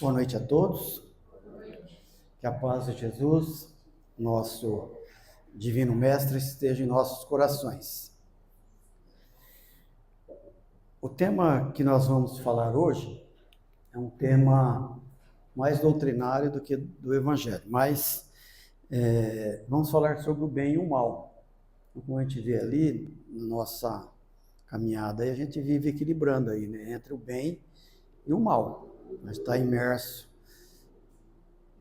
Boa noite a todos. Que a paz de Jesus, nosso Divino Mestre, esteja em nossos corações. O tema que nós vamos falar hoje é um tema mais doutrinário do que do Evangelho, mas vamos falar sobre o bem e o mal. Como a gente vê ali na nossa caminhada, a gente vive equilibrando aí, né, entre o bem e o mal. A gente está imerso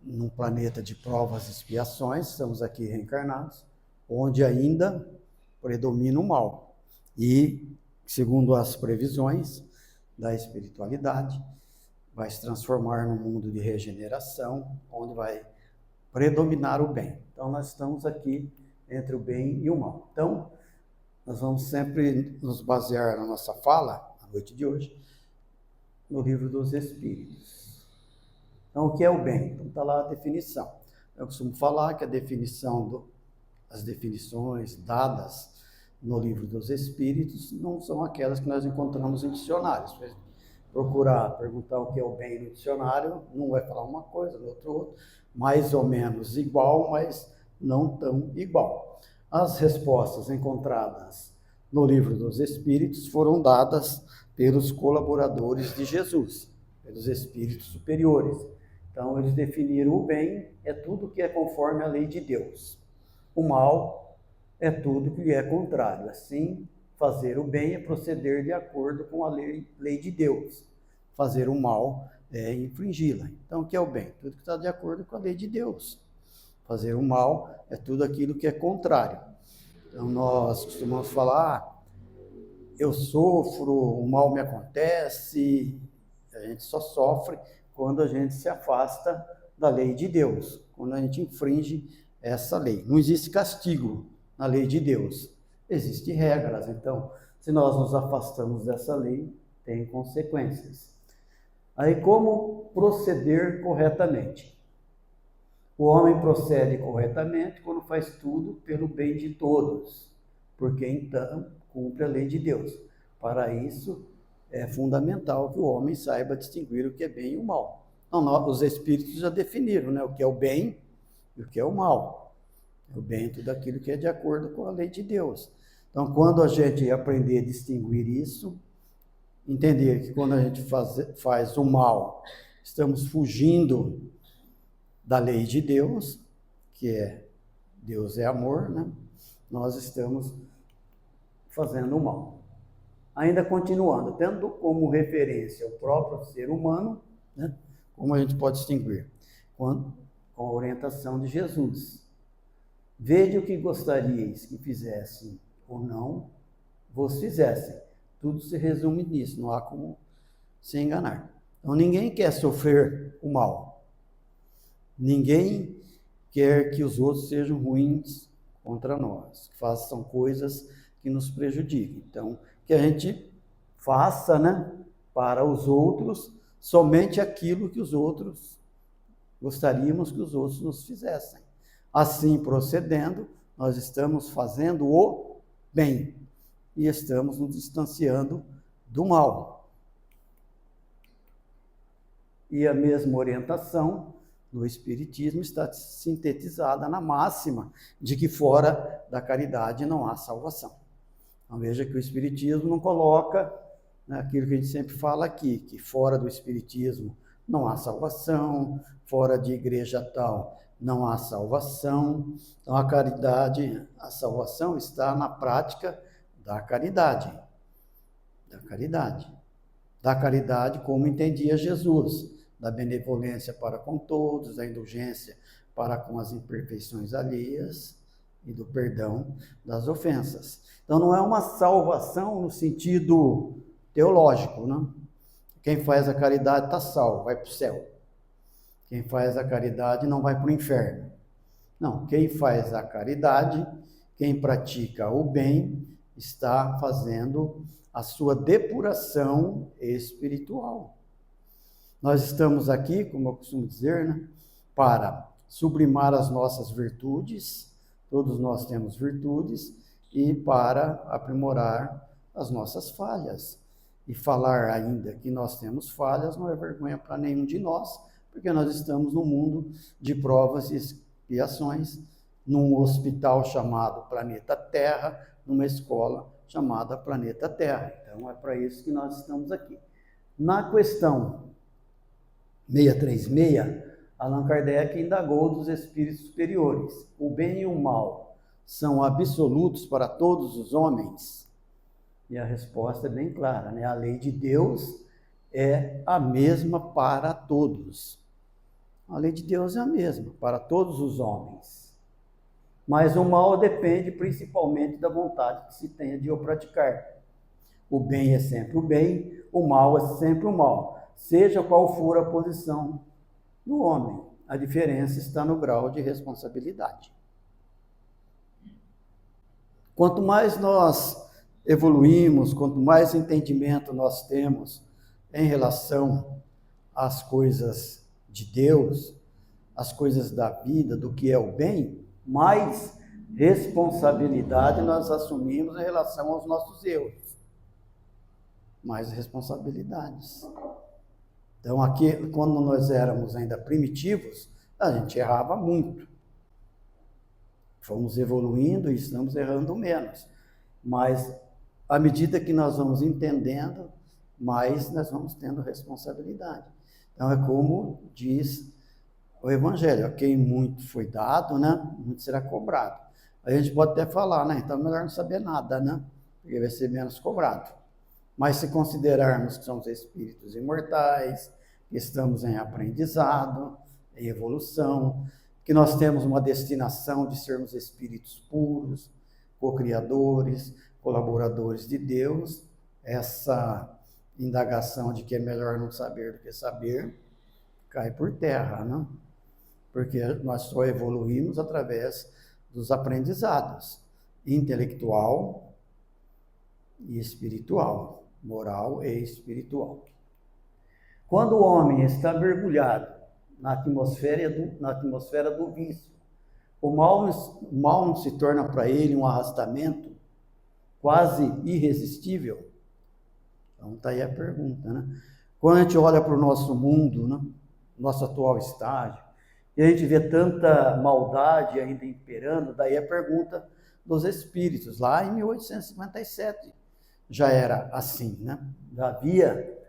num planeta de provas e expiações, estamos aqui reencarnados, onde ainda predomina o mal. E, segundo as previsões da espiritualidade, vai se transformar num mundo de regeneração, onde vai predominar o bem. Então, nós estamos aqui entre o bem e o mal. Então, nós vamos sempre nos basear na nossa fala, na noite de hoje, no Livro dos Espíritos. Então, o que é o bem? Então, está lá a definição. Eu costumo falar que as definições dadas no Livro dos Espíritos não são aquelas que nós encontramos em dicionários. Procurar perguntar o que é o bem no dicionário, não vai falar uma coisa, no outro, mais ou menos igual, mas não tão igual. As respostas encontradas no Livro dos Espíritos foram dadas pelos colaboradores de Jesus, pelos espíritos superiores. Então, eles definiram o bem é tudo que é conforme a lei de Deus. O mal é tudo que lhe é contrário. Assim, fazer o bem é proceder de acordo com a lei de Deus. Fazer o mal é infringi-la. Então, o que é o bem? Tudo que está de acordo com a lei de Deus. Fazer o mal é tudo aquilo que é contrário. Então, nós costumamos falar, eu sofro, o mal me acontece. A gente só sofre quando a gente se afasta da lei de Deus, quando a gente infringe essa lei. Não existe castigo na lei de Deus, existem regras. Então, se nós nos afastamos dessa lei, tem consequências. Aí, como proceder corretamente? O homem procede corretamente quando faz tudo pelo bem de todos, porque então cumpre a lei de Deus. Para isso, é fundamental que o homem saiba distinguir o que é bem e o mal. Então, os espíritos já definiram, né, o que é o bem e o que é o mal. O bem é tudo aquilo que é de acordo com a lei de Deus. Então, quando a gente aprender a distinguir isso, entender que quando a gente faz o mal, estamos fugindo da lei de Deus, que é Deus é amor, né? Nós estamos fazendo o mal. Ainda continuando, tendo como referência o próprio ser humano, né? Como a gente pode distinguir? Com a orientação de Jesus. Vede o que gostaríeis que fizessem ou não vos fizessem. Tudo se resume nisso, não há como se enganar. Então, ninguém quer sofrer o mal. Ninguém quer que os outros sejam ruins contra nós, que façam coisas que nos prejudiquem. Então, que a gente faça, né, para os outros somente aquilo que os outros gostaríamos que os outros nos fizessem. Assim procedendo, nós estamos fazendo o bem e estamos nos distanciando do mal. E a mesma orientação do Espiritismo está sintetizada na máxima de que fora da caridade não há salvação. Então, veja que o Espiritismo não coloca, né, aquilo que a gente sempre fala aqui, que fora do Espiritismo não há salvação, fora de igreja tal não há salvação. Então, a caridade, a salvação está na prática da caridade. Da caridade. Da caridade como entendia Jesus, da benevolência para com todos, da indulgência para com as imperfeições alheias e do perdão das ofensas. Então, não é uma salvação no sentido teológico, né? Quem faz a caridade está salvo, vai para o céu. Quem faz a caridade não vai para o inferno. Não, quem faz a caridade, quem pratica o bem, está fazendo a sua depuração espiritual. Nós estamos aqui, como eu costumo dizer, né, para sublimar as nossas virtudes, todos nós temos virtudes, e para aprimorar as nossas falhas. e falar ainda que nós temos falhas não é vergonha para nenhum de nós, porque nós estamos num mundo de provas e expiações, num hospital chamado Planeta Terra, numa escola chamada Planeta Terra. Então é para isso que nós estamos aqui. Na questão 636, Allan Kardec indagou dos espíritos superiores: o bem e o mal são absolutos para todos os homens? E a resposta é bem clara, né? A lei de Deus é a mesma para todos. A lei de Deus é a mesma para todos os homens. Mas o mal depende principalmente da vontade que se tenha de o praticar. O bem é sempre o bem, o mal é sempre o mal, seja qual for a posição do homem. A diferença está no grau de responsabilidade. Quanto mais nós evoluímos, quanto mais entendimento nós temos em relação às coisas de Deus, às coisas da vida, do que é o bem, mais responsabilidade nós assumimos em relação aos nossos erros. Mais responsabilidades. Então, aqui, quando nós éramos ainda primitivos, a gente errava muito. Fomos evoluindo e estamos errando menos. Mas, à medida que nós vamos entendendo, mais nós vamos tendo responsabilidade. Então, é como diz o Evangelho: a quem muito foi dado, né, muito será cobrado. A gente pode até falar, né, então é melhor não saber nada, né, porque vai ser menos cobrado. Mas se considerarmos que somos espíritos imortais, que estamos em aprendizado, em evolução, que nós temos uma destinação de sermos espíritos puros, co-criadores, colaboradores de Deus, essa indagação de que é melhor não saber do que saber cai por terra, não? Porque nós só evoluímos através dos aprendizados intelectual e espiritual, moral e espiritual. Quando o homem está mergulhado na atmosfera do vício, o mal não se torna para ele um arrastamento quase irresistível? Então está aí a pergunta, né? Quando a gente olha para o nosso mundo, né, nosso atual estágio, e a gente vê tanta maldade ainda imperando, daí a pergunta dos espíritos, lá em 1857, já era assim, né? Já havia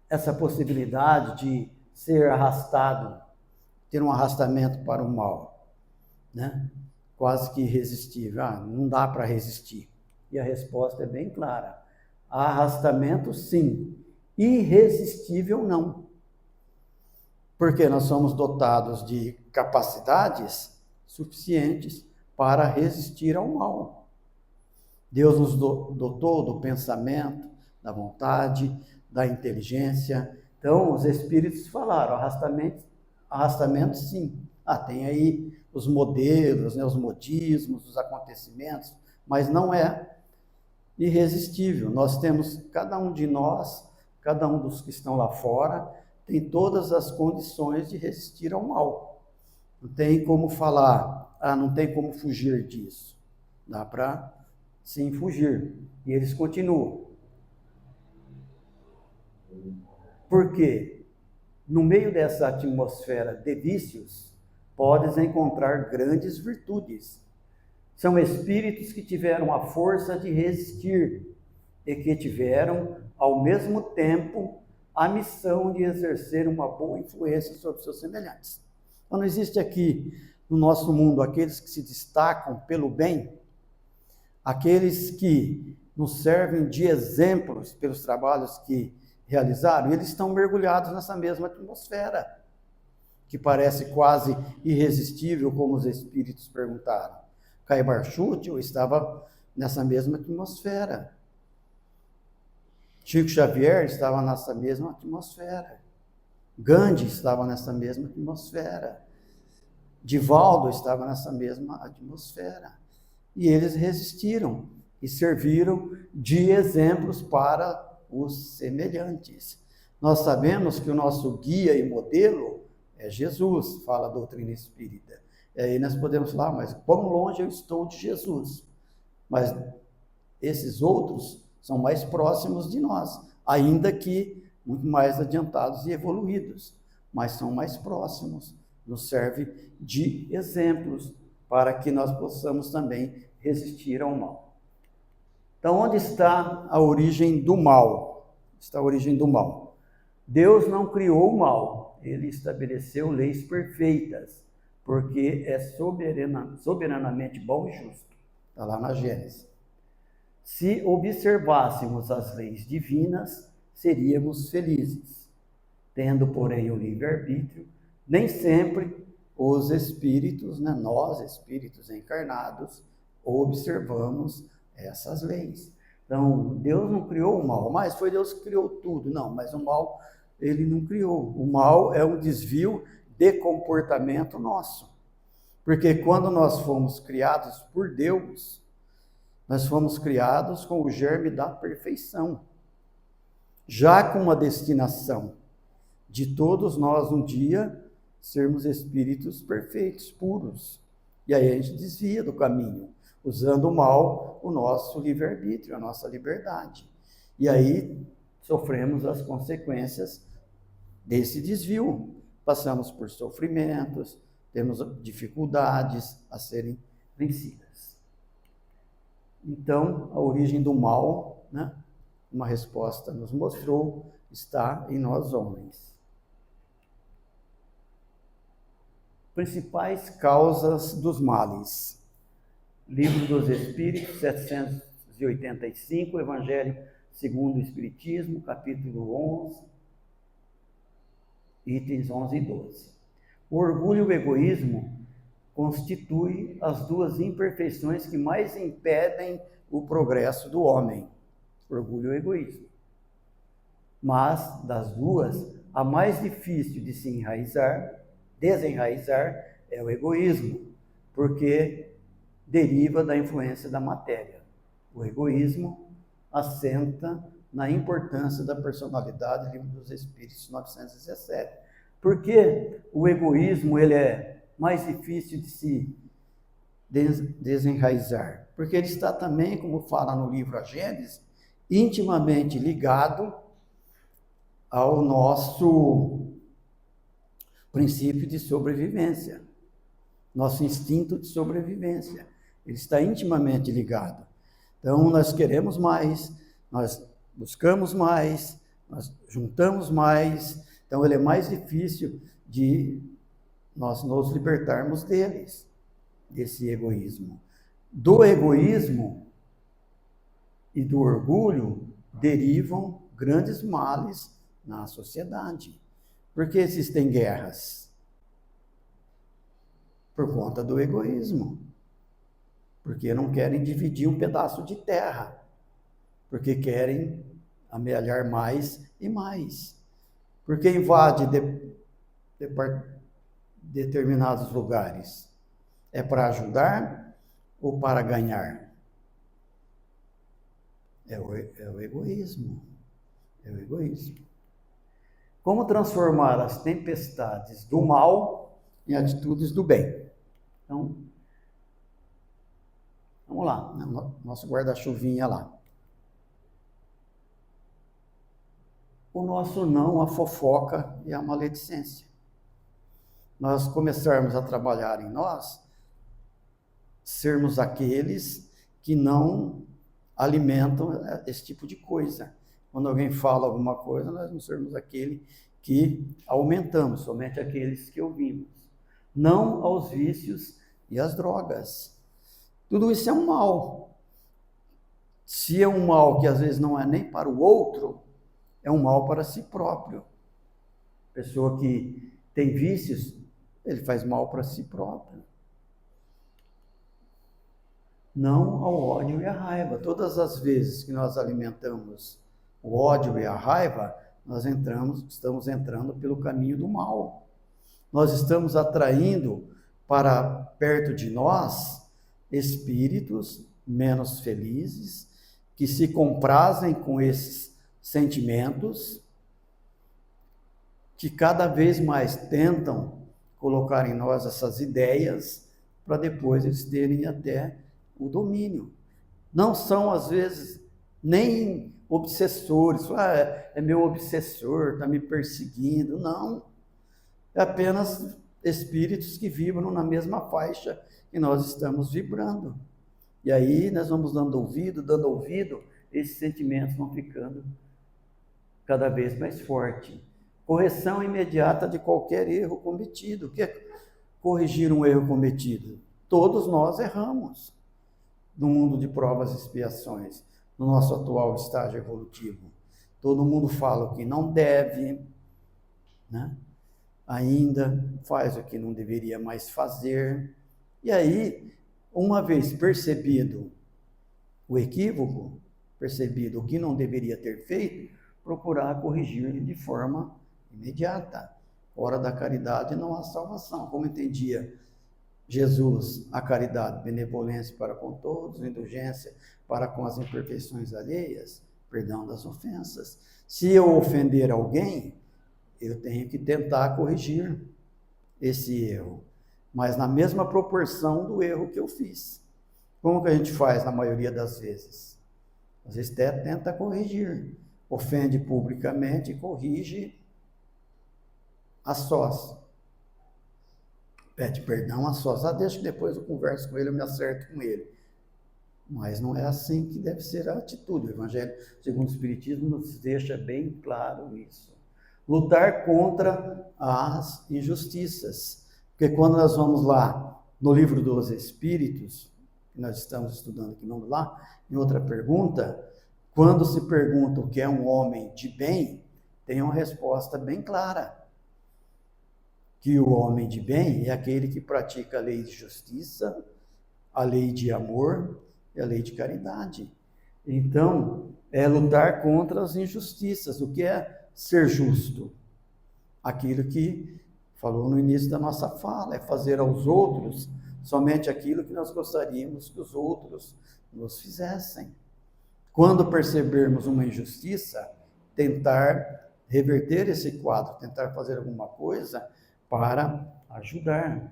essa possibilidade de ser arrastado, ter um arrastamento para o mal, né? Quase que irresistível. Não dá para resistir. E a resposta é bem clara: arrastamento sim, irresistível não. Porque nós somos dotados de capacidades suficientes para resistir ao mal. Deus nos dotou do pensamento, da vontade, da inteligência. Então, os espíritos falaram: arrastamento sim. Tem aí os modelos, né, os modismos, os acontecimentos, mas não é irresistível. Nós temos, cada um de nós, cada um dos que estão lá fora, tem todas as condições de resistir ao mal. Não tem como falar, não tem como fugir disso. Dá para, sim, fugir. E eles continuam. Por quê? No meio dessa atmosfera de vícios, podes encontrar grandes virtudes. São espíritos que tiveram a força de resistir e que tiveram, ao mesmo tempo, a missão de exercer uma boa influência sobre seus semelhantes. Então, não existe aqui no nosso mundo aqueles que se destacam pelo bem, aqueles que nos servem de exemplos pelos trabalhos que realizaram, e eles estão mergulhados nessa mesma atmosfera, que parece quase irresistível, como os espíritos perguntaram. Caibar Chútil estava nessa mesma atmosfera. Chico Xavier estava nessa mesma atmosfera. Gandhi estava nessa mesma atmosfera. Divaldo estava nessa mesma atmosfera. E eles resistiram e serviram de exemplos para os semelhantes. Nós sabemos que o nosso guia e modelo é Jesus, fala a doutrina espírita. E aí nós podemos falar: mas quão longe eu estou de Jesus? Mas esses outros são mais próximos de nós. ainda que muito mais adiantados e evoluídos, mas são mais próximos, nos serve de exemplos para que nós possamos também resistir ao mal. Então, onde está a origem do mal? Está a origem do mal. Deus não criou o mal, ele estabeleceu leis perfeitas, porque é soberanamente bom e justo. Está lá na Gênesis. Se observássemos as leis divinas, seríamos felizes. Tendo, porém, o livre-arbítrio, nem sempre os espíritos, nós, espíritos encarnados, observamos essas leis. Então, Deus não criou o mal, mas foi Deus que criou tudo. Não, mas o mal, ele não criou. O mal é um desvio de comportamento nosso. Porque quando nós fomos criados por Deus, nós fomos criados com o germe da perfeição, já com uma destinação de todos nós um dia sermos espíritos perfeitos, puros. E aí a gente desvia do caminho, usando o mal, o nosso livre-arbítrio, a nossa liberdade. E aí sofremos as consequências desse desvio. Passamos por sofrimentos, temos dificuldades a serem vencidas. Então, a origem do mal, uma resposta nos mostrou, está em nós homens. Principais causas dos males. Livro dos Espíritos, 785, Evangelho segundo o Espiritismo, capítulo 11, itens 11 e 12. O orgulho e o egoísmo constituem as duas imperfeições que mais impedem o progresso do homem. Orgulho e o egoísmo. Mas, das duas, a mais difícil de se desenraizar é o egoísmo, porque deriva da influência da matéria. O egoísmo assenta na importância da personalidade, Livro dos Espíritos, 917. Por que o egoísmo ele é mais difícil de se desenraizar? Porque ele está também, como fala no livro A Gênesis, intimamente ligado ao nosso princípio de sobrevivência, nosso instinto de sobrevivência. Ele está intimamente ligado. Então, nós queremos mais, nós buscamos mais, nós juntamos mais. Então, ele é mais difícil de nós nos libertarmos desse egoísmo. Do egoísmo e do orgulho derivam grandes males na sociedade. Por que existem guerras? Por conta do egoísmo. Porque não querem dividir um pedaço de terra. Porque querem amealhar mais e mais. Porque invade determinados lugares. É para ajudar ou para ganhar? É o egoísmo. É o egoísmo. Como transformar as tempestades do mal em atitudes do bem? Então, vamos lá, nosso guarda-chuvinha lá. O nosso não à fofoca e à maledicência. Nós começarmos a trabalhar em nós, sermos aqueles que não alimentam esse tipo de coisa. Quando alguém fala alguma coisa, nós não sermos aquele que aumentamos, somente aqueles que ouvimos. Não aos vícios e às drogas. Tudo isso é um mal. Se é um mal que às vezes não é nem para o outro, é um mal para si próprio. Pessoa que tem vícios, ele faz mal para si próprio. Não ao ódio e à raiva. Todas as vezes que nós alimentamos o ódio e a raiva, nós estamos entrando pelo caminho do mal. Nós estamos atraindo para perto de nós espíritos menos felizes, que se comprazem com esses sentimentos, que cada vez mais tentam colocar em nós essas ideias, para depois eles terem até o domínio. Não são, às vezes, nem obsessores. É meu obsessor, está me perseguindo. Não. É apenas espíritos que vibram na mesma faixa que nós estamos vibrando. E aí nós vamos dando ouvido, esses sentimentos vão ficando cada vez mais fortes. Correção imediata de qualquer erro cometido. O que é corrigir um erro cometido? Todos nós erramos no mundo de provas e expiações, no nosso atual estágio evolutivo. Todo mundo fala o que não deve, né? Ainda faz o que não deveria mais fazer. E aí, uma vez percebido o equívoco, percebido o que não deveria ter feito, procurar corrigir de forma imediata. Hora da caridade não há salvação. Como entendia Jesus, a caridade, benevolência para com todos, indulgência para com as imperfeições alheias, perdão das ofensas. Se eu ofender alguém, eu tenho que tentar corrigir esse erro, mas na mesma proporção do erro que eu fiz. Como que a gente faz na maioria das vezes? Às vezes até tenta corrigir, ofende publicamente e corrige a sós. Pede perdão a sós. Deixa que depois eu converso com ele, eu me acerto com ele. Mas não é assim que deve ser a atitude. O Evangelho, segundo o Espiritismo, nos deixa bem claro isso. Lutar contra as injustiças. Porque quando nós vamos lá no livro dos Espíritos, que nós estamos estudando aqui, vamos lá, em outra pergunta, quando se pergunta o que é um homem de bem, tem uma resposta bem clara. Que o homem de bem é aquele que pratica a lei de justiça, a lei de amor e a lei de caridade. Então, é lutar contra as injustiças. O que é ser justo? Aquilo que falou no início da nossa fala, é fazer aos outros somente aquilo que nós gostaríamos que os outros nos fizessem. Quando percebermos uma injustiça, tentar reverter esse quadro, tentar fazer alguma coisa para ajudar.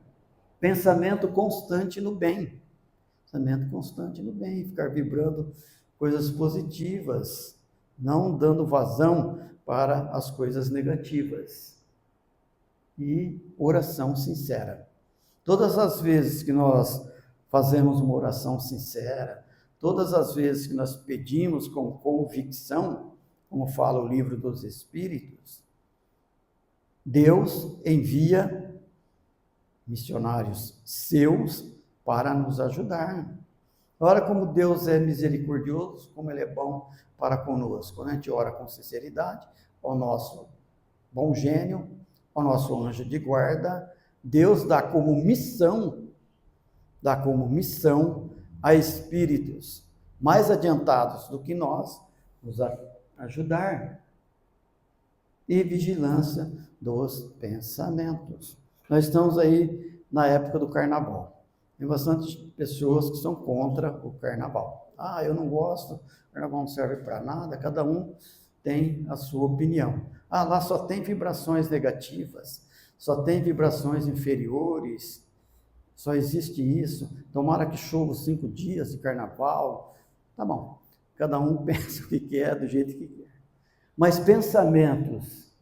Pensamento constante no bem. Pensamento constante no bem, ficar vibrando coisas positivas, não dando vazão para as coisas negativas. E oração sincera. Todas as vezes que nós fazemos uma oração sincera, todas as vezes que nós pedimos com convicção, como fala o livro dos Espíritos, Deus envia missionários seus para nos ajudar. Olha como Deus é misericordioso, como Ele é bom para conosco. Quando a gente ora com sinceridade, ao nosso bom gênio, ao nosso anjo de guarda, Deus dá como missão a espíritos mais adiantados do que nós, nos ajudar. E vigilância dos pensamentos. Nós estamos aí na época do carnaval. Tem bastante pessoas que são contra o carnaval. Eu não gosto, o carnaval não serve para nada, cada um tem a sua opinião. Lá só tem vibrações negativas, só tem vibrações inferiores, só existe isso. Tomara que chova 5 dias de carnaval. Tá bom, cada um pensa o que quer, do jeito que quer. Mas pensamentos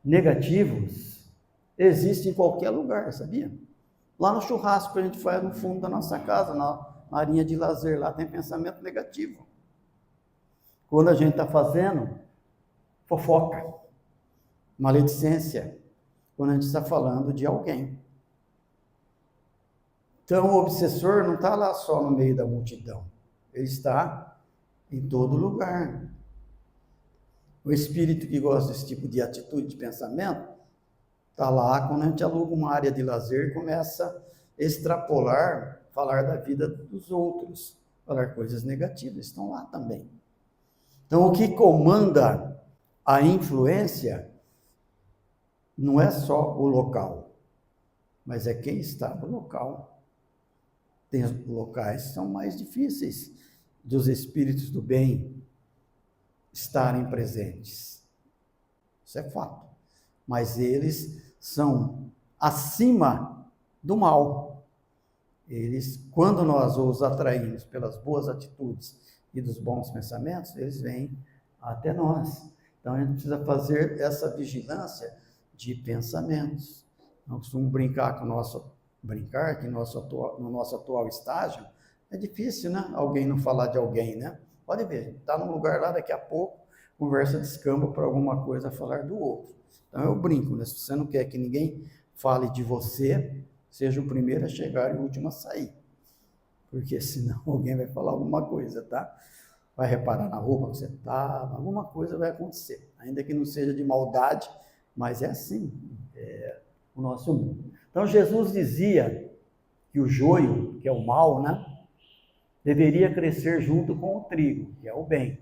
negativos existem em qualquer lugar, sabia? Lá no churrasco que a gente faz no fundo da nossa casa, na arinha de lazer, lá tem pensamento negativo. Quando a gente está fazendo fofoca, maledicência, quando a gente está falando de alguém. Então o obsessor não está lá só no meio da multidão, ele está em todo lugar. O espírito que gosta desse tipo de atitude, de pensamento, está lá quando a gente aluga uma área de lazer e começa a extrapolar, falar da vida dos outros, falar coisas negativas, estão lá também. Então, o que comanda a influência não é só o local, mas é quem está no local. Tem locais que são mais difíceis dos espíritos do bem estarem presentes. Isso é fato. Mas eles são acima do mal. Eles, quando nós os atraímos pelas boas atitudes e dos bons pensamentos, eles vêm até nós. Então a gente precisa fazer essa vigilância de pensamentos. Não costumo brincar que no nosso atual estágio é difícil, né? Alguém não falar de alguém, né? Pode ver, está num lugar lá, daqui a pouco, conversa descamba para alguma coisa falar do outro. Então eu brinco, né? Se você não quer que ninguém fale de você, seja o primeiro a chegar e o último a sair. Porque senão alguém vai falar alguma coisa, tá? Vai reparar na roupa que você estava, alguma coisa vai acontecer. Ainda que não seja de maldade, mas é assim, o nosso mundo. Então Jesus dizia que o joio, que é o mal, né, deveria crescer junto com o trigo, que é o bem.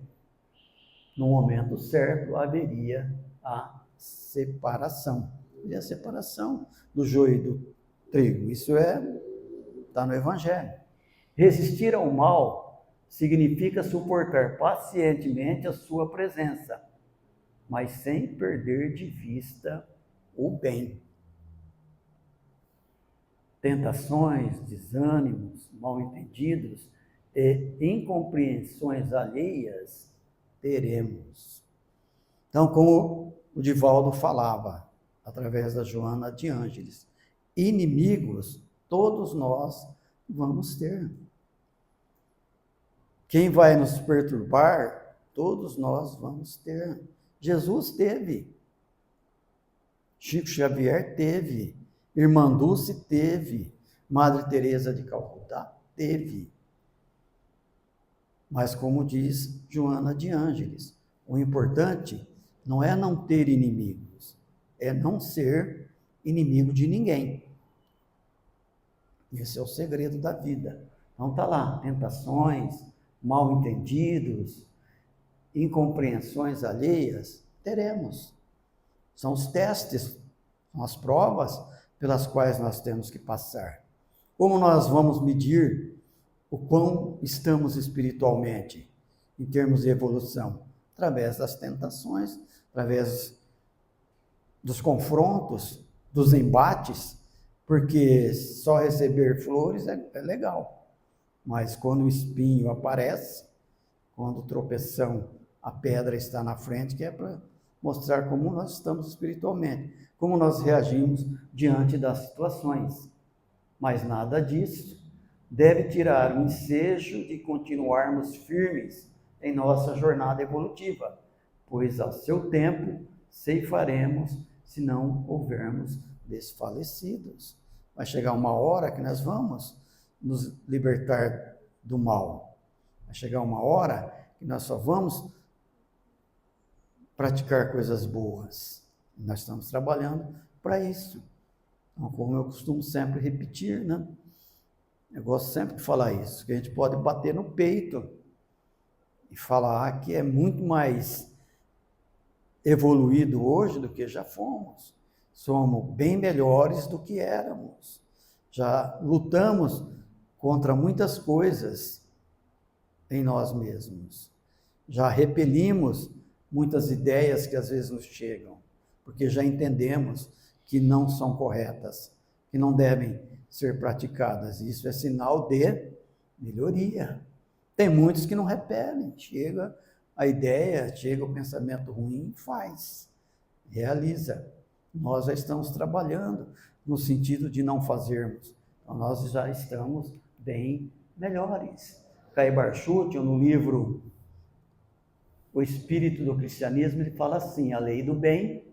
No momento certo haveria a separação. E a separação do joio e do trigo. Isso está no Evangelho. Resistir ao mal significa suportar pacientemente a sua presença, mas sem perder de vista o bem. Tentações, desânimos, mal-entendidos e incompreensões alheias teremos. Então, como o Divaldo falava, através da Joana de Ângeles, inimigos todos nós vamos ter. Quem vai nos perturbar, todos nós vamos ter. Jesus teve. Chico Xavier teve. Irmã Dulce teve. Madre Teresa de Calcutá teve. Mas como diz Joana de Ângeles, o importante não é não ter inimigos, é não ser inimigo de ninguém. Esse é o segredo da vida. Então está lá, tentações, mal-entendidos, incompreensões alheias, teremos. São os testes, são as provas pelas quais nós temos que passar. Como nós vamos medir o quão estamos espiritualmente, em termos de evolução? Através das tentações, através dos confrontos, dos embates, porque só receber flores é legal, mas quando o espinho aparece, quando o tropeção, a pedra está na frente, que é para mostrar como nós estamos espiritualmente, como nós reagimos diante das situações. Mas nada disso deve tirar o ensejo de continuarmos firmes em nossa jornada evolutiva, pois ao seu tempo ceifaremos se não houvermos desfalecidos. Vai chegar uma hora que nós vamos nos libertar do mal. Vai chegar uma hora que nós só vamos praticar coisas boas. Nós estamos trabalhando para isso. Então, como eu costumo sempre repetir, né? Eu gosto sempre de falar isso, que a gente pode bater no peito e falar que é muito mais evoluído hoje do que já fomos. Somos bem melhores do que éramos. Já lutamos contra muitas coisas em nós mesmos. Já repelimos muitas ideias que às vezes nos chegam, porque já entendemos que não são corretas, que não devem ser praticadas. Isso é sinal de melhoria. Tem muitos que não repelem. Chega a ideia, chega o pensamento ruim, faz, realiza. Nós já estamos trabalhando no sentido de não fazermos. Então, nós já estamos bem melhores. Caio Barchuti, no livro O Espírito do Cristianismo, ele fala assim: a lei do bem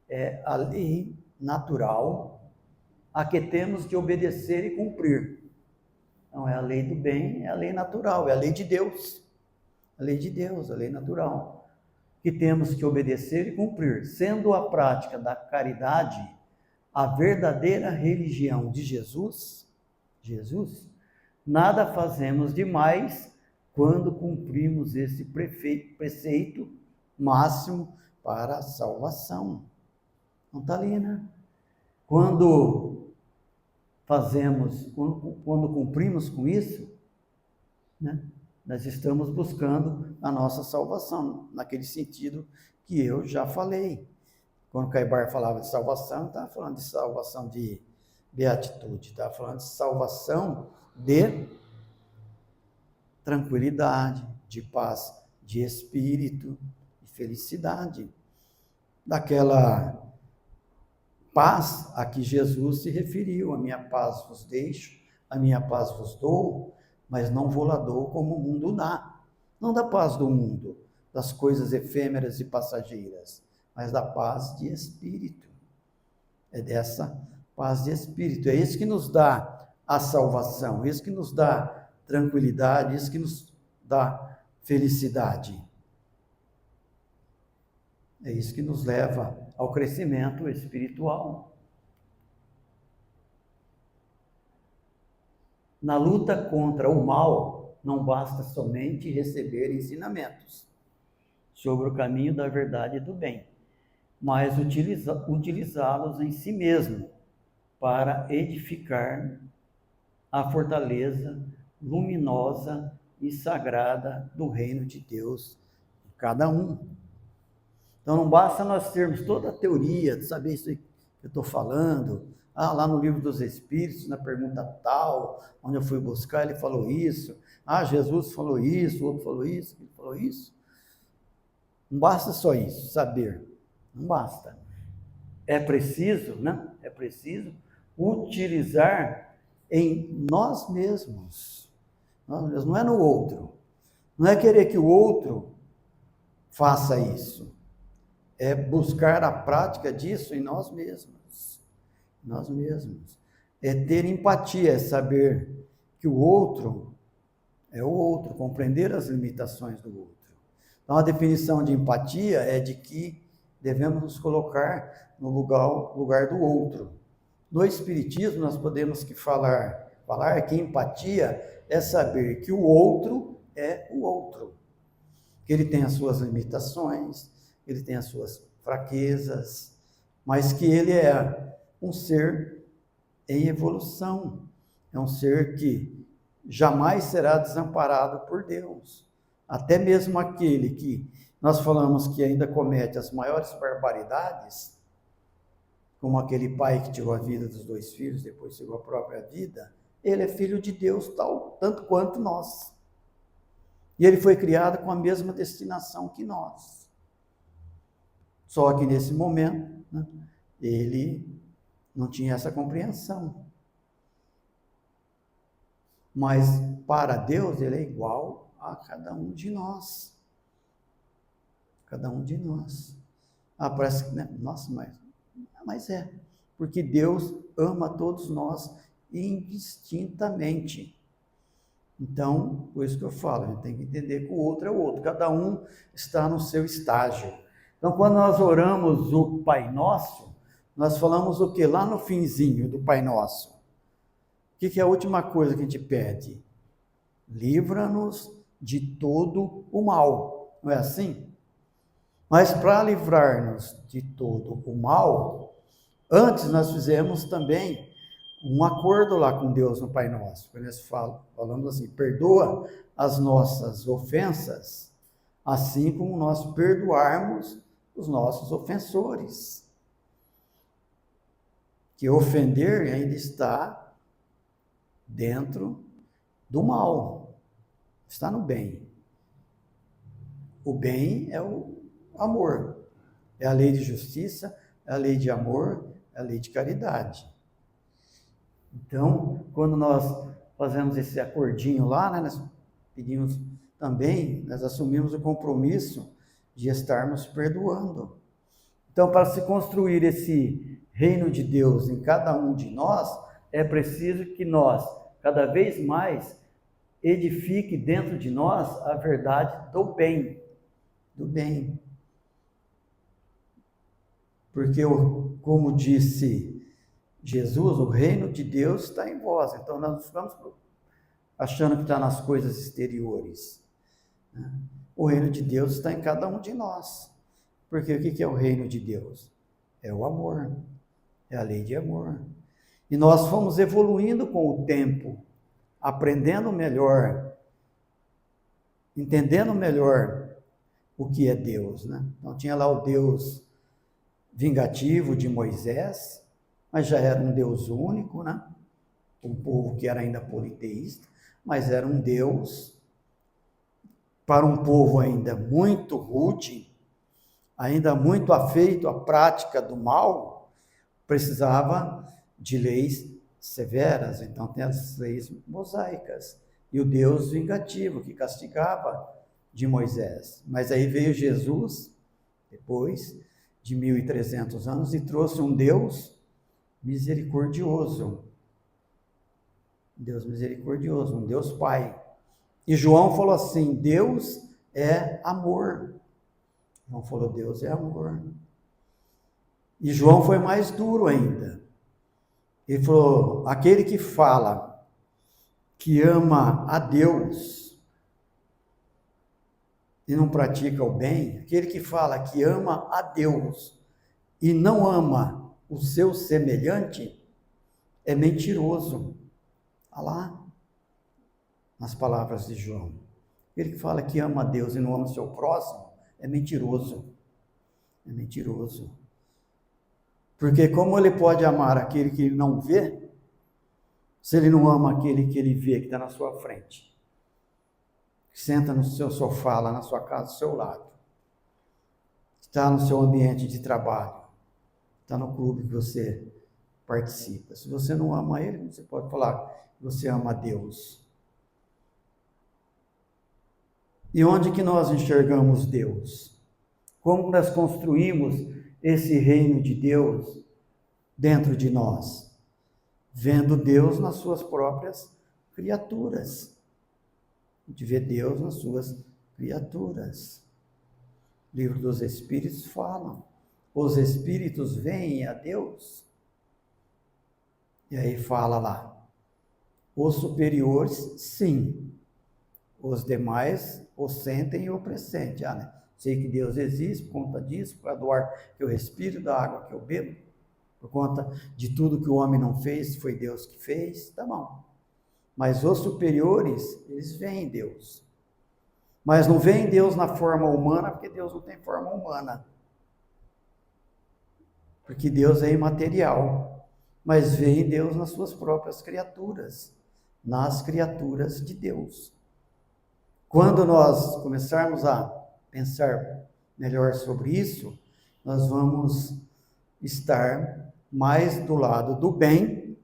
é a lei natural a que temos de obedecer e cumprir. Não é a lei do bem, é a lei natural, é a lei de Deus. A lei de Deus, a lei natural, que temos que obedecer e cumprir, sendo a prática da caridade a verdadeira religião de Jesus, nada fazemos demais quando cumprimos esse preceito máximo para a salvação. Não está ali, né? Quando cumprimos com isso, né, nós estamos buscando a nossa salvação, naquele sentido que eu já falei. Quando Caibar falava de salvação, não estava falando de salvação de beatitude, estava falando de salvação de tranquilidade, de paz de espírito, felicidade, daquela paz a que Jesus se referiu. A minha paz vos deixo, a minha paz vos dou, mas não vou lá dou como o mundo dá. Não da paz do mundo, das coisas efêmeras e passageiras, mas da paz de espírito. É dessa paz de espírito. É isso que nos dá a salvação, é isso que nos dá tranquilidade, é isso que nos dá felicidade. É isso que nos leva ao crescimento espiritual. Na luta contra o mal, não basta somente receber ensinamentos sobre o caminho da verdade e do bem, mas utilizá-los em si mesmo para edificar a fortaleza luminosa e sagrada do reino de Deus em cada um. Então não basta nós termos toda a teoria, de saber isso que eu estou falando. Lá no livro dos Espíritos, na pergunta tal, onde eu fui buscar, ele falou isso. Jesus falou isso, o outro falou isso, ele falou isso. Não basta só isso, saber. Não basta. É preciso, né? É preciso utilizar em nós mesmos. Não é no outro. Não é querer que o outro faça isso. É buscar a prática disso em nós mesmos. Nós mesmos. É ter empatia, é saber que o outro é o outro, compreender as limitações do outro. Então, a definição de empatia é de que devemos nos colocar no lugar do outro. No Espiritismo, nós podemos falar que empatia é saber que o outro é o outro, que ele tem as suas limitações, ele tem as suas fraquezas, mas que ele é um ser em evolução, é um ser que jamais será desamparado por Deus. Até mesmo aquele que nós falamos que ainda comete as maiores barbaridades, como aquele pai que tirou a vida dos 2 filhos, depois tirou a própria vida, ele é filho de Deus, tanto quanto nós. E ele foi criado com a mesma destinação que nós. Só que nesse momento, né, ele não tinha essa compreensão. Mas para Deus ele é igual a cada um de nós. Cada um de nós. Parece que, né? Nossa, mas é. Porque Deus ama todos nós indistintamente. Então, por isso que eu falo, a gente tem que entender que o outro é o outro. Cada um está no seu estágio. Então, quando nós oramos o Pai Nosso, nós falamos o quê? Lá no finzinho do Pai Nosso. O que é a última coisa que a gente pede? Livra-nos de todo o mal. Não é assim? Mas para livrar-nos de todo o mal, antes nós fizemos também um acordo lá com Deus no Pai Nosso. Quando nós falamos assim, perdoa as nossas ofensas, assim como nós perdoarmos os nossos ofensores. Que ofender ainda está dentro do mal, está no bem. O bem é o amor, é a lei de justiça, é a lei de amor, é a lei de caridade. Então, quando nós fazemos esse acordinho lá, né, nós pedimos também, nós assumimos o compromisso de estarmos perdoando. Então, para se construir esse reino de Deus em cada um de nós, é preciso que nós, cada vez mais, edifique dentro de nós a verdade do bem. Do bem. Porque, como disse Jesus, o reino de Deus está em vós. Então, nós não ficamos achando que está nas coisas exteriores. O reino de Deus está em cada um de nós. Porque o que é o reino de Deus? É o amor. É a lei de amor. E nós fomos evoluindo com o tempo, aprendendo melhor, entendendo melhor o que é Deus, né? Então tinha lá o Deus vingativo de Moisés, mas já era um Deus único, né? Um povo que era ainda politeísta, mas era um Deus para um povo ainda muito rude, ainda muito afeito à prática do mal, precisava de leis severas. Então tem as leis mosaicas e o Deus vingativo que castigava de Moisés. Mas aí veio Jesus, depois de 1.300 anos, e trouxe um Deus misericordioso. Deus misericordioso, um Deus Pai. E João falou assim: Deus é amor. João falou: Deus é amor. E João foi mais duro ainda. Ele falou: aquele que fala que ama a Deus e não pratica o bem, aquele que fala que ama a Deus e não ama o seu semelhante, é mentiroso. Olha lá, nas palavras de João. Ele que fala que ama a Deus e não ama o seu próximo, é mentiroso. É mentiroso. Porque como ele pode amar aquele que ele não vê, se ele não ama aquele que ele vê, que está na sua frente, que senta no seu sofá, lá na sua casa, do seu lado, que está no seu ambiente de trabalho, está no clube que você participa. Se você não ama ele, você pode falar que você ama a Deus. E onde que nós enxergamos Deus? Como nós construímos esse reino de Deus dentro de nós? Vendo Deus nas suas próprias criaturas. De ver Deus nas suas criaturas. O livro dos Espíritos fala: os Espíritos veem a Deus. E aí fala lá: os superiores, sim. Os demais o sentem e o pressentem. Né? Sei que Deus existe por conta disso, por causa do ar que eu respiro, da água que eu bebo, por conta de tudo que o homem não fez, foi Deus que fez, tá bom. Mas os superiores, eles veem Deus. Mas não veem Deus na forma humana, porque Deus não tem forma humana. Porque Deus é imaterial. Mas veem Deus nas suas próprias criaturas, nas criaturas de Deus. Quando nós começarmos a pensar melhor sobre isso, nós vamos estar mais do lado do bem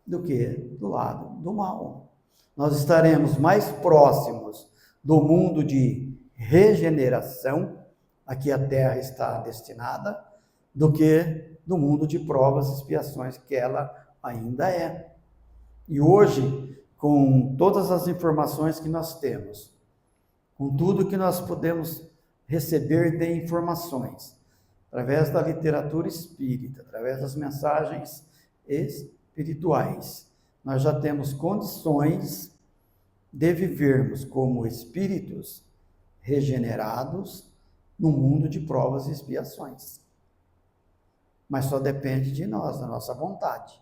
do que do lado do mal. Nós estaremos mais próximos do mundo de regeneração, a que a Terra está destinada, do que do mundo de provas e expiações, que ela ainda é. E hoje, com todas as informações que nós temos, com tudo que nós podemos receber de informações, através da literatura espírita, através das mensagens espirituais, nós já temos condições de vivermos como espíritos regenerados no mundo de provas e expiações. Mas só depende de nós, da nossa vontade.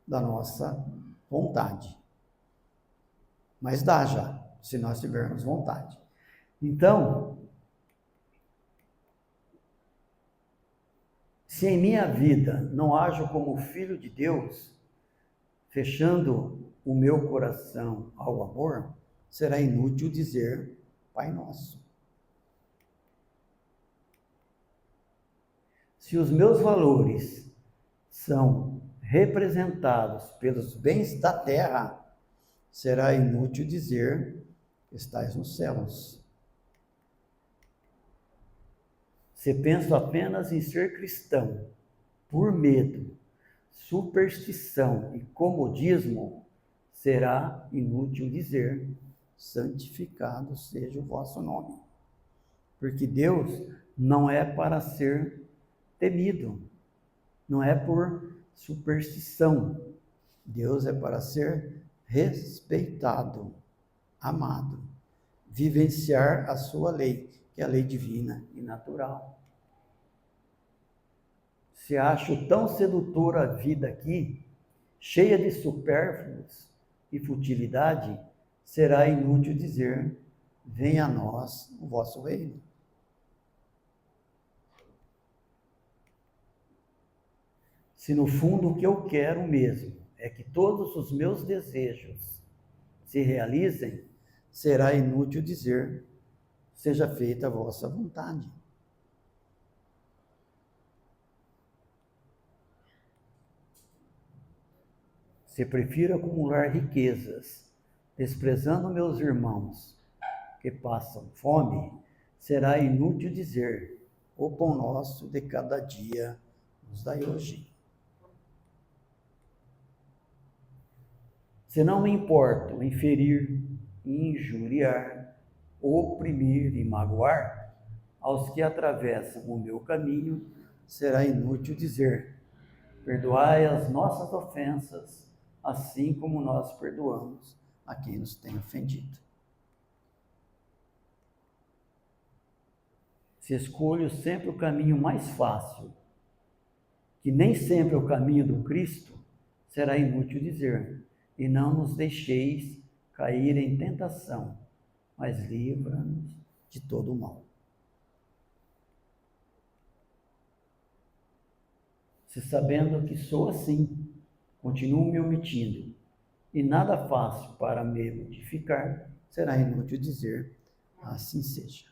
Da nossa vontade. Mas dá já, se nós tivermos vontade. Então, se em minha vida não ajo como filho de Deus, fechando o meu coração ao amor, será inútil dizer Pai Nosso. Se os meus valores são representados pelos bens da terra, será inútil dizer que estais nos céus. Se penso apenas em ser cristão, por medo, superstição e comodismo, será inútil dizer: santificado seja o vosso nome. Porque Deus não é para ser temido, não é por superstição. Deus é para ser respeitado, amado, vivenciar a sua lei, que é a lei divina e natural. Se acho tão sedutora a vida aqui, cheia de supérfluos e futilidade, será inútil dizer: venha a nós o vosso reino. Se no fundo o que eu quero mesmo é que todos os meus desejos se realizem, será inútil dizer: seja feita a vossa vontade. Se prefiro acumular riquezas, desprezando meus irmãos que passam fome, será inútil dizer: o pão nosso de cada dia nos dai hoje. Se não me importo em ferir, injuriar, oprimir e magoar aos que atravessam o meu caminho, será inútil dizer: perdoai as nossas ofensas, assim como nós perdoamos a quem nos tem ofendido. Se escolho sempre o caminho mais fácil, que nem sempre é o caminho do Cristo, será inútil dizer: e não nos deixeis cair em tentação, mas livra-nos de todo o mal. Se sabendo que sou assim, continuo me omitindo, e nada faço para me modificar, será inútil dizer: assim seja.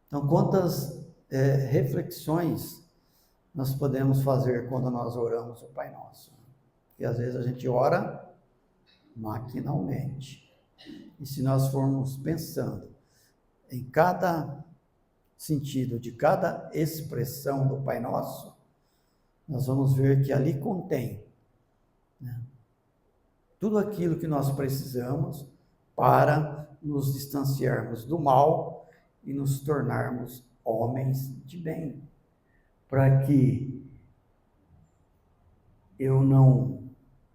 Então, quantas reflexões nós podemos fazer quando nós oramos o Pai Nosso? E às vezes a gente ora maquinalmente. E se nós formos pensando em cada sentido de cada expressão do Pai Nosso, nós vamos ver que ali contém, né, tudo aquilo que nós precisamos para nos distanciarmos do mal e nos tornarmos homens de bem, para que eu não,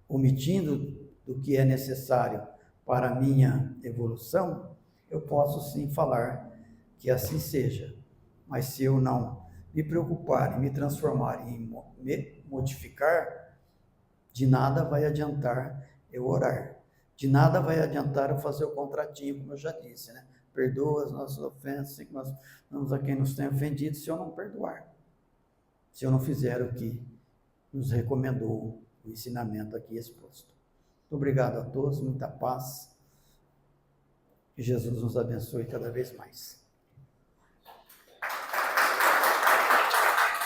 omitindo do que é necessário para a minha evolução, eu posso sim falar que assim seja, mas se eu não me preocupar em me transformar, em me modificar, de nada vai adiantar eu orar, de nada vai adiantar eu fazer o contratinho, como eu já disse, né? Perdoa as nossas ofensas, que nós damos a quem nos tem ofendido, se eu não perdoar, se eu não fizer o que nos recomendou o ensinamento aqui exposto. Muito obrigado a todos, muita paz, que Jesus nos abençoe cada vez mais.